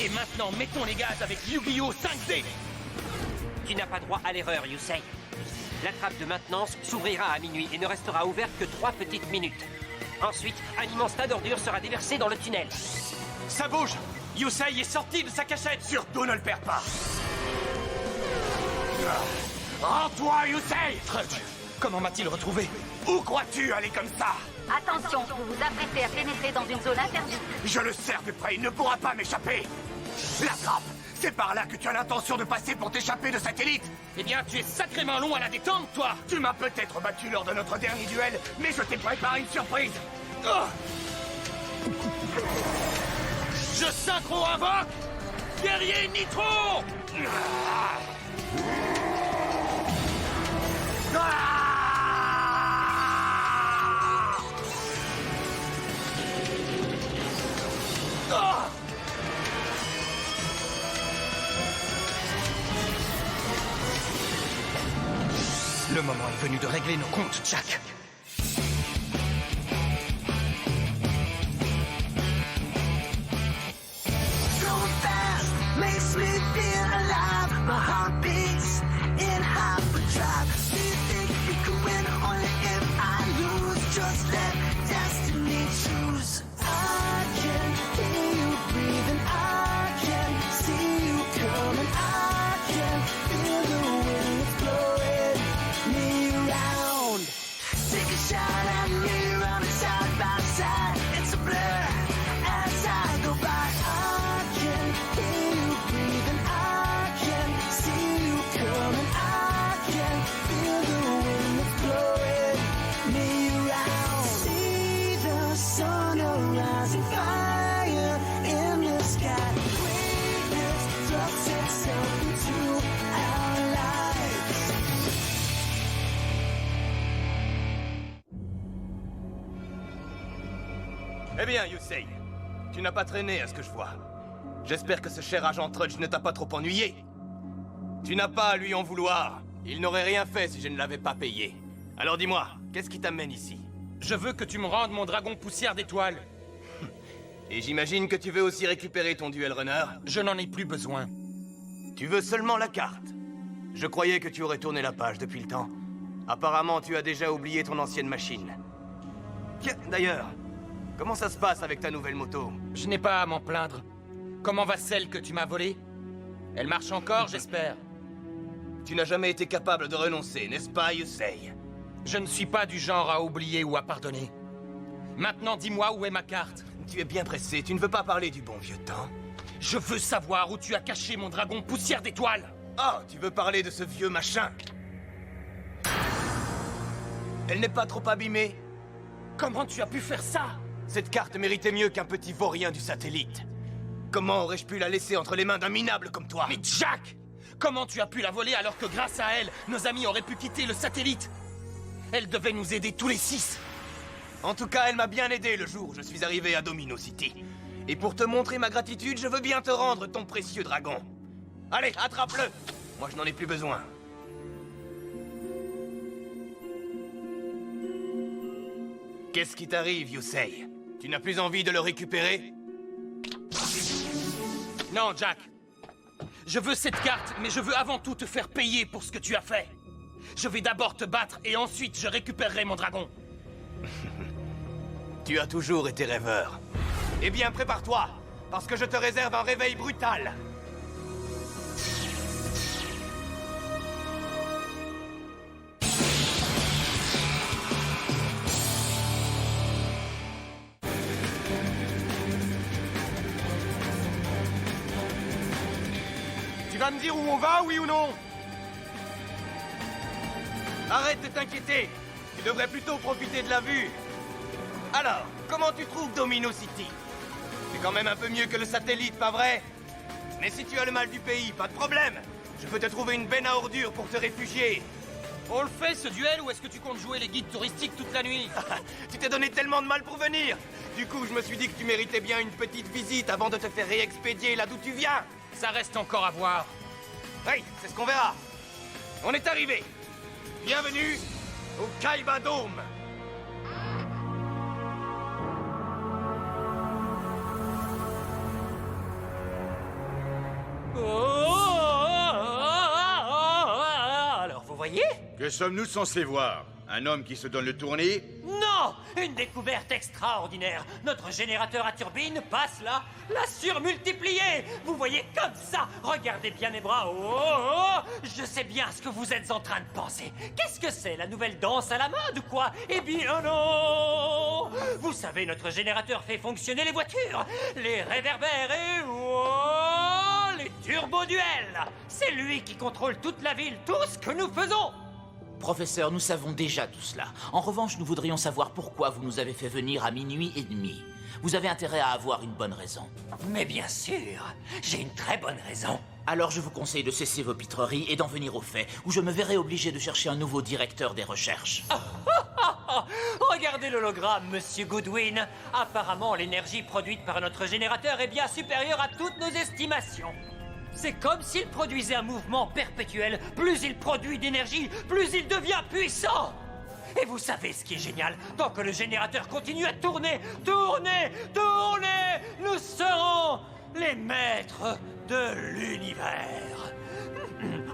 Et maintenant, mettons les gaz avec Yu-Gi-Oh 5D. Tu n'as pas droit à l'erreur, Yusei. La trappe de maintenance s'ouvrira à minuit et ne restera ouverte que 3 petites minutes. Ensuite, un immense tas d'ordures sera déversé dans le tunnel. Ça bouge. Yusei est sorti de sa cachette. Surtout ne le perds pas. Rends-toi, Yusei. Trudge, comment m'a-t-il retrouvé? Où crois-tu aller comme ça? Attention, vous vous apprêtez à pénétrer dans une zone interdite. Je le serre de près, il ne pourra pas m'échapper. La trappe, c'est par là que tu as l'intention de passer pour t'échapper de Satellite. Eh bien, tu es sacrément long à la détente, toi. Tu m'as peut-être battu lors de notre dernier duel, mais je t'ai préparé une surprise. Oh, je synchro-invoque Guerrier Nitro. Le moment est venu de régler nos comptes, Jack. Makes me feel alive. My heart beats in hyperdrive. Do you think you can win only if I lose? Just let destiny choose. I can hear you breathing. I can see you coming. I can feel the wind that's blowing me around. Take a shot at me, running side by side. It's a blur as I go by. I can hear you breathing. I can see you coming. I can feel the wind that's blowing me around. See the sun rising, fire in the sky. Greatness drops itself into our lives. Eh bien, Yusei, tu n'as pas traîné à ce que je vois. J'espère que ce cher agent Trudge ne t'a pas trop ennuyé. Tu n'as pas à lui en vouloir. Il n'aurait rien fait si je ne l'avais pas payé. Alors dis-moi, qu'est-ce qui t'amène ici? Je veux que tu me rendes mon dragon poussière d'étoiles. Et j'imagine que tu veux aussi récupérer ton duel runner? Je n'en ai plus besoin. Tu veux seulement la carte? Je croyais que tu aurais tourné la page depuis le temps. Apparemment, tu as déjà oublié ton ancienne machine. Tiens, d'ailleurs, comment ça se passe avec ta nouvelle moto? Je n'ai pas à m'en plaindre. Comment va celle que tu m'as volée? Elle marche encore, j'espère. Tu n'as jamais été capable de renoncer, n'est-ce pas, Yusei? Je ne suis pas du genre à oublier ou à pardonner. Maintenant, dis-moi où est ma carte. Tu es bien pressé, tu ne veux pas parler du bon vieux temps? Je veux savoir où tu as caché mon dragon poussière d'étoiles. Oh, tu veux parler de ce vieux machin? Elle n'est pas trop abîmée? Comment tu as pu faire ça? Cette carte méritait mieux qu'un petit vaurien du satellite. Comment aurais-je pu la laisser entre les mains d'un minable comme toi? Mais Jack! Comment tu as pu la voler alors que grâce à elle, nos amis auraient pu quitter le satellite? Elle devait nous aider tous les 6. En tout cas, elle m'a bien aidé le jour où je suis arrivé à Domino City. Et pour te montrer ma gratitude, je veux bien te rendre ton précieux dragon. Allez, attrape-le! Moi, je n'en ai plus besoin. Qu'est-ce qui t'arrive, Yusei? Tu n'as plus envie de le récupérer? Non, Jack. Je veux cette carte, mais je veux avant tout te faire payer pour ce que tu as fait. Je vais d'abord te battre et ensuite je récupérerai mon dragon. Tu as toujours été rêveur. Eh bien, prépare-toi, parce que je te réserve un réveil brutal. Tu vas me dire où on va, oui ou non? Arrête de t'inquiéter. Tu devrais plutôt profiter de la vue. Alors, comment tu trouves Domino City? C'est quand même un peu mieux que le satellite, pas vrai? Mais si tu as le mal du pays, pas de problème. Je peux te trouver une benne à ordures pour te réfugier. On le fait, ce duel, ou est-ce que tu comptes jouer les guides touristiques toute la nuit? Tu t'es donné tellement de mal pour venir. Du coup, je me suis dit que tu méritais bien une petite visite avant de te faire réexpédier là d'où tu viens. Ça reste encore à voir. Oui, c'est ce qu'on verra. On est arrivé. Bienvenue au Kaiba Dome. Que sommes-nous censés voir? Un homme qui se donne le tournis? Non! Une découverte extraordinaire! Notre générateur à turbine passe là, l'a surmultiplié! Vous voyez comme ça! Regardez bien mes bras! Oh! Je sais bien ce que vous êtes en train de penser! Qu'est-ce que c'est, la nouvelle danse à la mode ou quoi? Eh bien non! Vous savez, notre générateur fait fonctionner les voitures, les réverbères et... Oh, les turbo-duels! C'est lui qui contrôle toute la ville, tout ce que nous faisons! Professeur, nous savons déjà tout cela. En revanche, nous voudrions savoir pourquoi vous nous avez fait venir à 00h30. Vous avez intérêt à avoir une bonne raison. Mais bien sûr, j'ai une très bonne raison. Alors je vous conseille de cesser vos pitreries et d'en venir aux faits, ou je me verrai obligé de chercher un nouveau directeur des recherches. Regardez l'hologramme, Monsieur Goodwin. Apparemment, l'énergie produite par notre générateur est bien supérieure à toutes nos estimations. C'est comme s'il produisait un mouvement perpétuel. Plus il produit d'énergie, plus il devient puissant. Et vous savez ce qui est génial? Tant que le générateur continue à tourner, nous serons les maîtres de l'univers.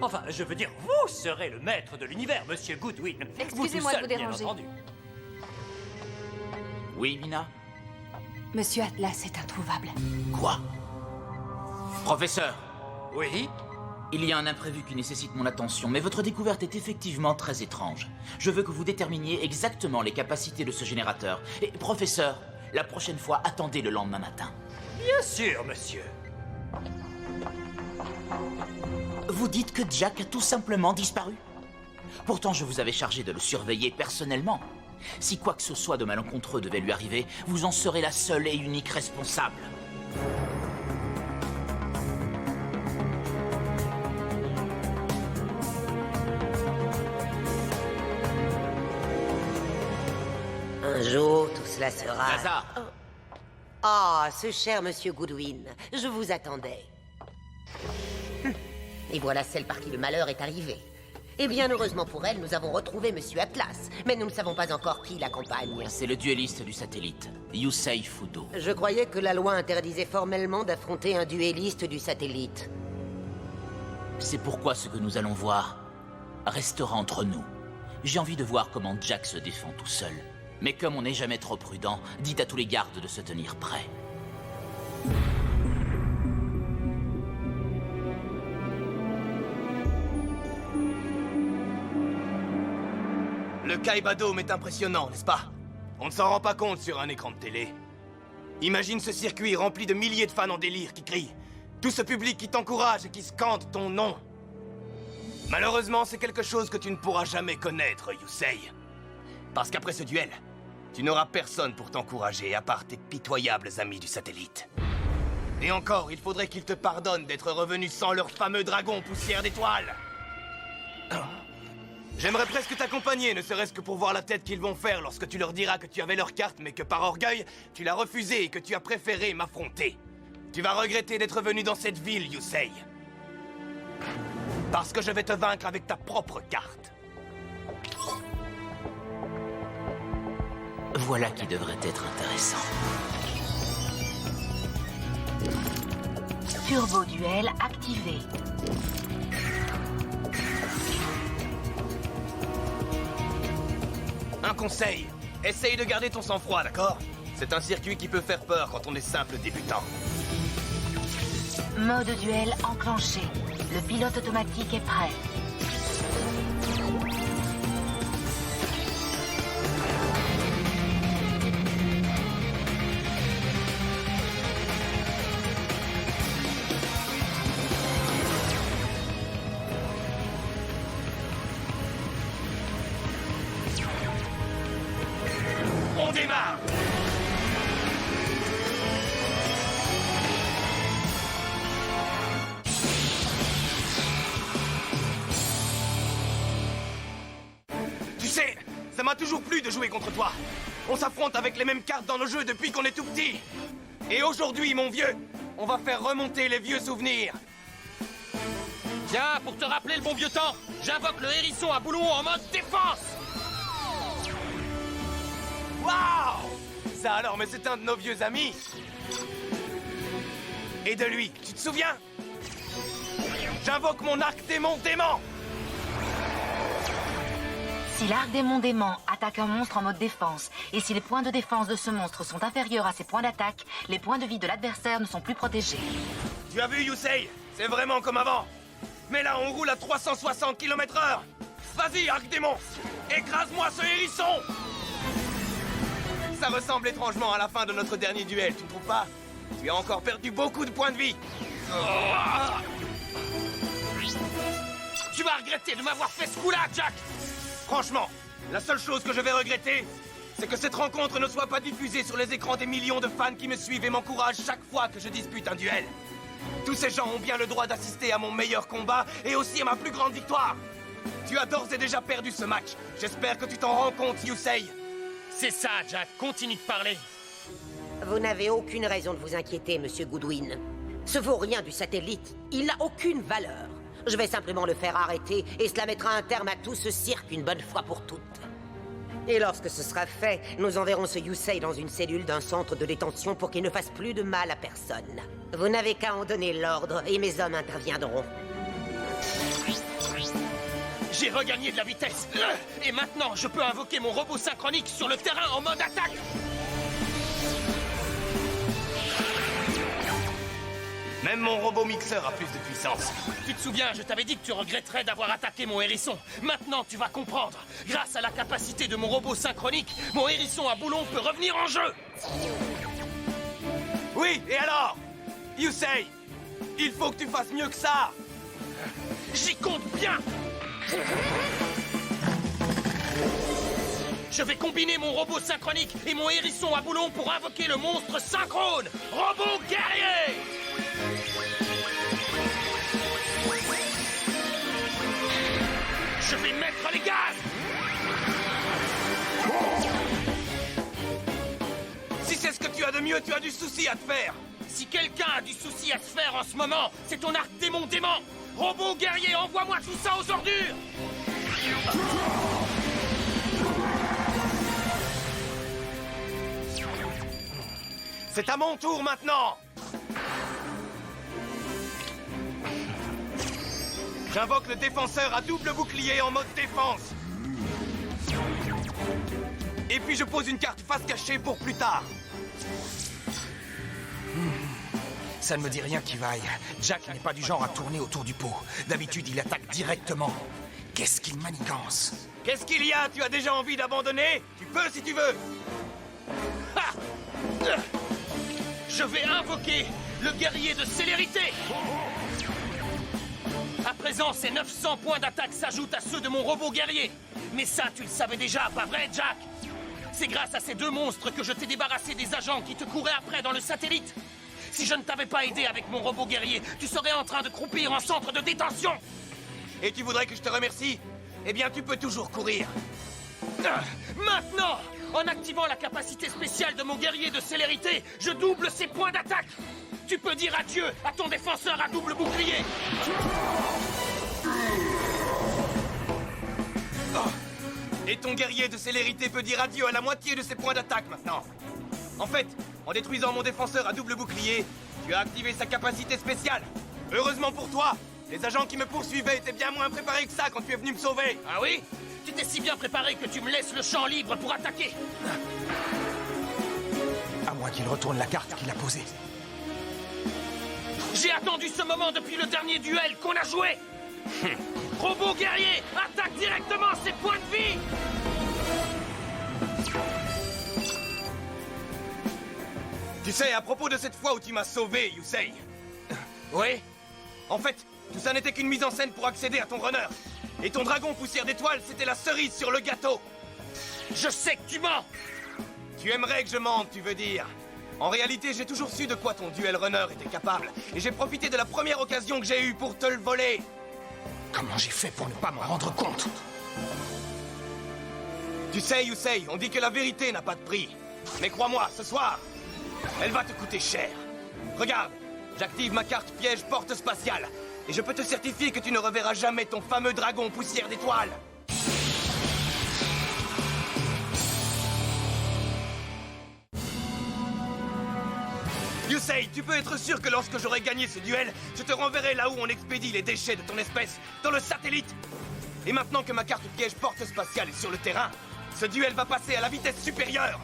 Enfin, je veux dire, vous serez le maître de l'univers, Monsieur Goodwin. Excusez-moi de vous bien déranger. entendu. Oui, Mina? Monsieur Atlas est introuvable. Quoi? Professeur, Oui? il y a un imprévu qui nécessite mon attention, mais votre découverte est effectivement très étrange. Je veux que vous déterminiez exactement les capacités de ce générateur. Et, professeur, la prochaine fois, attendez le lendemain matin. Bien sûr, monsieur. Vous dites que Jack a tout simplement disparu? Pourtant, je vous avais chargé de le surveiller personnellement. Si quoi que ce soit de malencontreux devait lui arriver, vous en serez la seule et unique responsable. Un jour, tout cela sera... Lazare! Ah, ce cher Monsieur Goodwin, je vous attendais. Et voilà celle par qui le malheur est arrivé. Et bien heureusement pour elle, nous avons retrouvé Monsieur Atlas, mais nous ne savons pas encore qui l'accompagne. C'est le duelliste du satellite, Yusei Fudo. Je croyais que la loi interdisait formellement d'affronter un duelliste du satellite. C'est pourquoi ce que nous allons voir restera entre nous. J'ai envie de voir comment Jack se défend tout seul. Mais comme on n'est jamais trop prudent, dites à tous les gardes de se tenir prêts. Le Kaibadome est impressionnant, n'est-ce pas? On ne s'en rend pas compte sur un écran de télé. Imagine ce circuit rempli de milliers de fans en délire qui crient. Tout ce public qui t'encourage et qui scande ton nom. Malheureusement, c'est quelque chose que tu ne pourras jamais connaître, Yusei. Parce qu'après ce duel, tu n'auras personne pour t'encourager à part tes pitoyables amis du satellite. Et encore, il faudrait qu'ils te pardonnent d'être revenus sans leur fameux dragon poussière d'étoiles. J'aimerais presque t'accompagner, ne serait-ce que pour voir la tête qu'ils vont faire lorsque tu leur diras que tu avais leur carte, mais que par orgueil, tu l'as refusé et que tu as préféré m'affronter. Tu vas regretter d'être venu dans cette ville, Yusei. Parce que je vais te vaincre avec ta propre carte. Voilà qui devrait être intéressant. Turbo duel activé. Un conseil, essaye de garder ton sang-froid, d'accord? C'est un circuit qui peut faire peur quand on est simple débutant. Mode duel enclenché. Le pilote automatique est prêt. On démarre! Tu sais, ça m'a toujours plu de jouer contre toi. On s'affronte avec les mêmes cartes dans nos jeux depuis qu'on est tout petit. Et aujourd'hui, mon vieux, on va faire remonter les vieux souvenirs. Tiens, pour te rappeler le bon vieux temps, j'invoque le hérisson à boulon en mode défense. Waouh! Ça alors, mais c'est un de nos vieux amis. Et de lui, tu te souviens? J'invoque mon arc démon dément. Si l'arc démon dément attaque un monstre en mode défense, et si les points de défense de ce monstre sont inférieurs à ses points d'attaque, les points de vie de l'adversaire ne sont plus protégés. Tu as vu, Yusei? C'est vraiment comme avant. Mais là, on roule à 360 km/h. Vas-y, arc démon, écrase-moi ce hérisson. Ça ressemble étrangement à la fin de notre dernier duel, tu ne trouves pas? Tu as encore perdu beaucoup de points de vie. Tu vas regretter de m'avoir fait ce coup-là, Jack. Franchement, la seule chose que je vais regretter, c'est que cette rencontre ne soit pas diffusée sur les écrans des millions de fans qui me suivent et m'encouragent chaque fois que je dispute un duel. Tous ces gens ont bien le droit d'assister à mon meilleur combat et aussi à ma plus grande victoire. Tu as d'ores et déjà perdu ce match. J'espère que tu t'en rends compte, Yusei. C'est ça, Jack. Continue de parler. Vous n'avez aucune raison de vous inquiéter, Monsieur Goodwin. Ce vaurien du satellite, il n'a aucune valeur. Je vais simplement le faire arrêter et cela mettra un terme à tout ce cirque une bonne fois pour toutes. Et lorsque ce sera fait, nous enverrons ce Yusei dans une cellule d'un centre de détention pour qu'il ne fasse plus de mal à personne. Vous n'avez qu'à en donner l'ordre et mes hommes interviendront. J'ai regagné de la vitesse. Et maintenant, je peux invoquer mon robot synchronique sur le terrain en mode attaque. Même mon robot mixeur a plus de puissance. Tu te souviens, je t'avais dit que tu regretterais d'avoir attaqué mon hérisson. Maintenant, tu vas comprendre. Grâce à la capacité de mon robot synchronique, mon hérisson à boulon peut revenir en jeu. Oui, et alors? Yusei, il faut que tu fasses mieux que ça. J'y compte bien. Je vais combiner mon robot synchronique et mon hérisson à boulon pour invoquer le monstre synchrone. Robot guerrier! Je vais mettre les gaz! Si c'est ce que tu as de mieux, tu as du souci à te faire. Si quelqu'un a du souci à se faire en ce moment, c'est ton arc démon dément! Robot guerrier, envoie-moi tout ça aux ordures! C'est à mon tour maintenant. J'invoque le défenseur à double bouclier en mode défense. Et puis je pose une carte face cachée pour plus tard. Ça ne me dit rien qui vaille. Jack n'est pas du genre à tourner autour du pot. D'habitude, il attaque directement. Qu'est-ce qu'il manigance? Qu'est-ce qu'il y a? Tu as déjà envie d'abandonner? Tu peux si tu veux. Ha! Je vais invoquer le guerrier de célérité. À présent, ces 900 points d'attaque s'ajoutent à ceux de mon robot guerrier. Mais ça, tu le savais déjà, pas vrai, Jack? C'est grâce à ces deux monstres que je t'ai débarrassé des agents qui te couraient après dans le satellite. Si je ne t'avais pas aidé avec mon robot guerrier, tu serais en train de croupir en centre de détention. Et tu voudrais que je te remercie? Eh bien, tu peux toujours courir. Maintenant, en activant la capacité spéciale de mon guerrier de célérité, je double ses points d'attaque. Tu peux dire adieu à ton défenseur à double bouclier. Oh. Et ton guerrier de célérité peut dire adieu à la moitié de ses points d'attaque maintenant. En fait, en détruisant mon défenseur à double bouclier, tu as activé sa capacité spéciale. Heureusement pour toi, les agents qui me poursuivaient étaient bien moins préparés que ça quand tu es venu me sauver. Ah oui? Tu t'es si bien préparé que tu me laisses le champ libre pour attaquer. À moins qu'il retourne la carte qu'il a posée. J'ai attendu ce moment depuis le dernier duel qu'on a joué. Robot guerrier, attaque directement ses points de vie. Tu sais, à propos de cette fois où tu m'as sauvé, Yusei. Oui? En fait, tout ça n'était qu'une mise en scène pour accéder à ton runner. Et ton dragon poussière d'étoiles, c'était la cerise sur le gâteau. Je sais que tu mens. Tu aimerais que je mente, tu veux dire? En réalité, j'ai toujours su de quoi ton duel runner était capable. Et j'ai profité de la première occasion que j'ai eue pour te le voler. Comment j'ai fait pour ne pas m'en rendre compte? Tu sais, Yusei, on dit que la vérité n'a pas de prix. Mais crois-moi, ce soir, elle va te coûter cher. Regarde, j'active ma carte piège porte spatiale. Et je peux te certifier que tu ne reverras jamais ton fameux dragon poussière d'étoiles. Yusei, tu peux être sûr que lorsque j'aurai gagné ce duel, je te renverrai là où on expédie les déchets de ton espèce, dans le satellite. Et maintenant que ma carte piège porte spatiale est sur le terrain, ce duel va passer à la vitesse supérieure.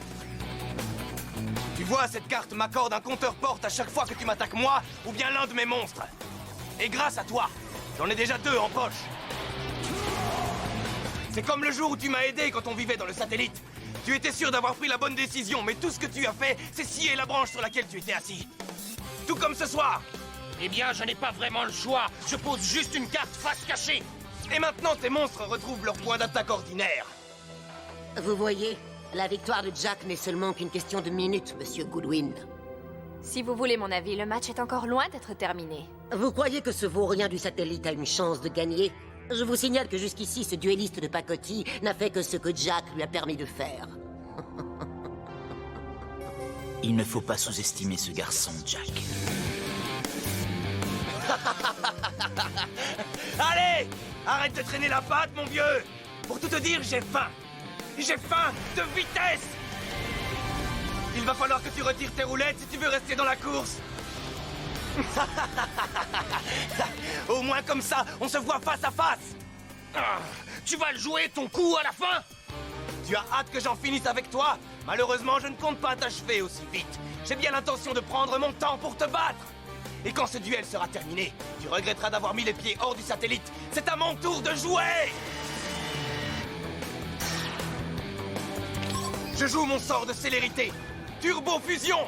Tu vois, cette carte m'accorde un compteur porte à chaque fois que tu m'attaques moi ou bien l'un de mes monstres. Et grâce à toi, j'en ai déjà 2 en poche. C'est comme le jour où tu m'as aidé quand on vivait dans le satellite. Tu étais sûr d'avoir pris la bonne décision, mais tout ce que tu as fait, c'est scier la branche sur laquelle tu étais assis. Tout comme ce soir. Eh bien, je n'ai pas vraiment le choix. Je pose juste une carte face cachée. Et maintenant, tes monstres retrouvent leur point d'attaque ordinaire. Vous voyez, la victoire de Jack n'est seulement qu'une question de minutes, Monsieur Goodwin. Si vous voulez mon avis, le match est encore loin d'être terminé. Vous croyez que ce vaurien du satellite a une chance de gagner? Je vous signale que jusqu'ici, ce duelliste de pacotille n'a fait que ce que Jack lui a permis de faire. Il ne faut pas sous-estimer ce garçon, Jack. Allez! Arrête de traîner la patte, mon vieux! Pour tout te dire, j'ai faim! J'ai faim de vitesse! Il va falloir que tu retires tes roulettes si tu veux rester dans la course! Au moins comme ça, on se voit face à face! Ah, tu vas le jouer ton coup à la fin? Tu as hâte que j'en finisse avec toi? Malheureusement, je ne compte pas t'achever aussi vite. J'ai bien l'intention de prendre mon temps pour te battre! Et quand ce duel sera terminé, tu regretteras d'avoir mis les pieds hors du satellite. C'est à mon tour de jouer! Je joue mon sort de célérité. Turbo fusion!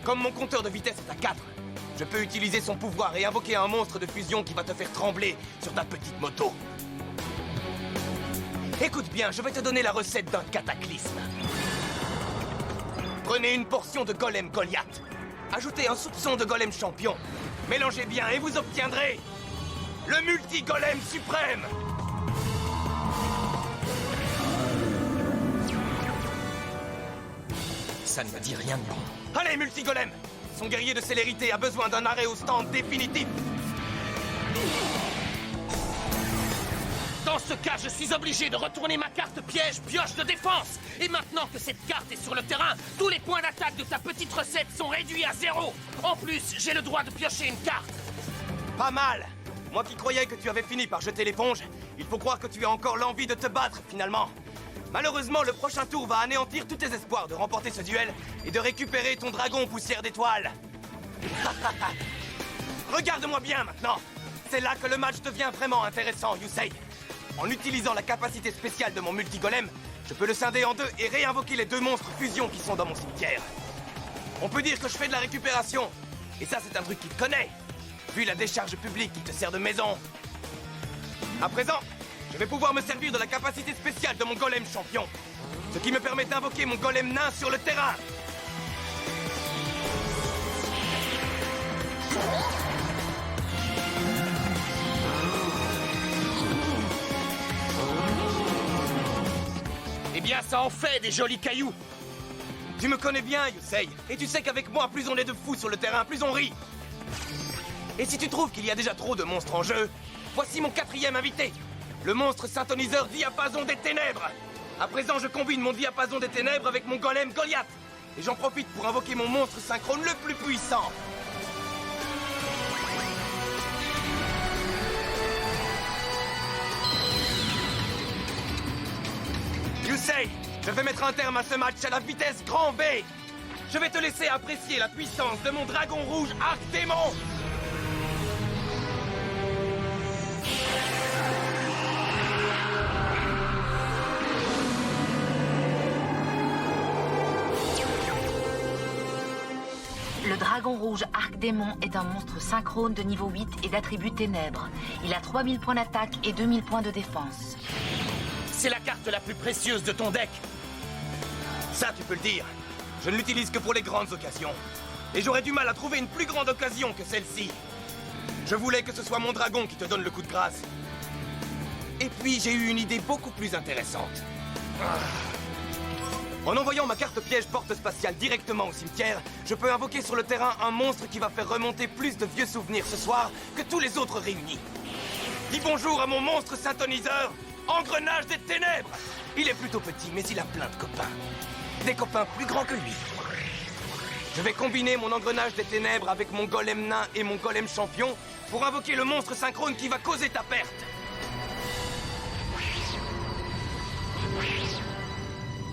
Comme mon compteur de vitesse est à 4, je peux utiliser son pouvoir et invoquer un monstre de fusion qui va te faire trembler sur ta petite moto. Écoute bien, je vais te donner la recette d'un cataclysme. Prenez une portion de golem Goliath. Ajoutez un soupçon de golem champion. Mélangez bien et vous obtiendrez le multi-golem suprême. Ça ne me dit rien de bon. Allez, multi-golem! Son guerrier de célérité a besoin d'un arrêt au stand définitif. Dans ce cas, je suis obligé de retourner ma carte piège pioche de défense. Et maintenant que cette carte est sur le terrain, tous les points d'attaque de ta petite recette sont réduits à 0. En plus, j'ai le droit de piocher une carte. Pas mal! Moi qui croyais que tu avais fini par jeter l'éponge, il faut croire que tu as encore l'envie de te battre, finalement. Malheureusement, le prochain tour va anéantir tous tes espoirs de remporter ce duel et de récupérer ton dragon poussière d'étoiles. Regarde-moi bien maintenant. C'est là que le match devient vraiment intéressant, Yusei. En utilisant la capacité spéciale de mon multigolem, je peux le scinder en 2 et réinvoquer les 2 monstres fusion qui sont dans mon cimetière. On peut dire que je fais de la récupération. Et ça, c'est un truc qu'il connaît. Vu la décharge publique qui te sert de maison. À présent, je vais pouvoir me servir de la capacité spéciale de mon golem champion. Ce qui me permet d'invoquer mon golem nain sur le terrain. Eh bien, ça en fait des jolis cailloux. Tu me connais bien, Yusei. Et tu sais qu'avec moi, plus on est de fous sur le terrain, plus on rit. Et si tu trouves qu'il y a déjà trop de monstres en jeu, voici mon 4e invité. Le monstre synthoniseur Diapason des Ténèbres. À présent, je combine mon Diapason des Ténèbres avec mon golem Goliath. Et j'en profite pour invoquer mon monstre synchrone le plus puissant. Yusei, je vais mettre un terme à ce match à la vitesse grand V. Je vais te laisser apprécier la puissance de mon dragon rouge Arc Démon. Le dragon rouge Arc-Démon est un monstre synchrone de niveau 8 et d'attribut ténèbres. Il a 3000 points d'attaque et 2000 points de défense. C'est la carte la plus précieuse de ton deck. Ça, tu peux le dire. Je ne l'utilise que pour les grandes occasions. Et j'aurais du mal à trouver une plus grande occasion que celle-ci. Je voulais que ce soit mon dragon qui te donne le coup de grâce. Et puis, j'ai eu une idée beaucoup plus intéressante. En envoyant ma carte piège porte spatiale directement au cimetière, je peux invoquer sur le terrain un monstre qui va faire remonter plus de vieux souvenirs ce soir que tous les autres réunis. Dis bonjour à mon monstre synthoniseur, Engrenage des Ténèbres. Il est plutôt petit, mais il a plein de copains. Des copains plus grands que lui. Je vais combiner mon Engrenage des Ténèbres avec mon golem nain et mon golem champion pour invoquer le monstre synchrone qui va causer ta perte.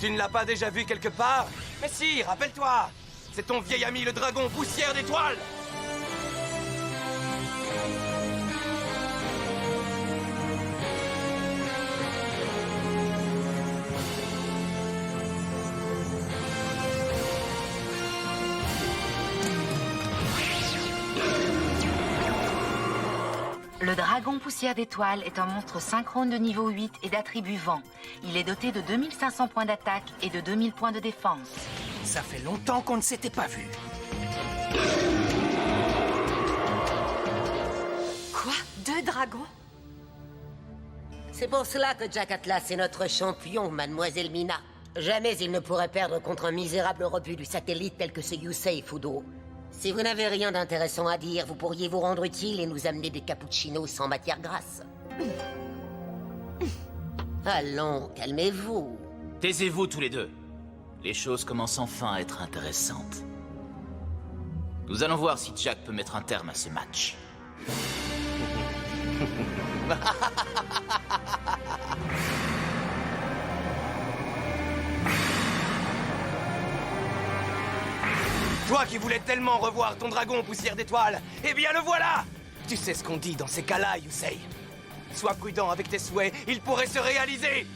Tu ne l'as pas déjà vu quelque part? Mais si, rappelle-toi! C'est ton vieil ami le dragon poussière d'étoiles! Le dragon poussière d'étoiles est un monstre synchrone de niveau 8 et d'attribut vent. Il est doté de 2500 points d'attaque et de 2000 points de défense. Ça fait longtemps qu'on ne s'était pas vu. Quoi? 2 dragons? C'est pour cela que Jack Atlas est notre champion, mademoiselle Mina. Jamais il ne pourrait perdre contre un misérable rebut du satellite tel que ce Yusei Fudo. Si vous n'avez rien d'intéressant à dire, vous pourriez vous rendre utile et nous amener des cappuccinos sans matière grasse. Allons, calmez-vous. Taisez-vous tous les deux. Les choses commencent enfin à être intéressantes. Nous allons voir si Jack peut mettre un terme à ce match. Toi qui voulais tellement revoir ton dragon poussière d'étoiles, eh bien le voilà! Tu sais ce qu'on dit dans ces cas-là, Yusei. Sois prudent avec tes souhaits, ils pourraient se réaliser!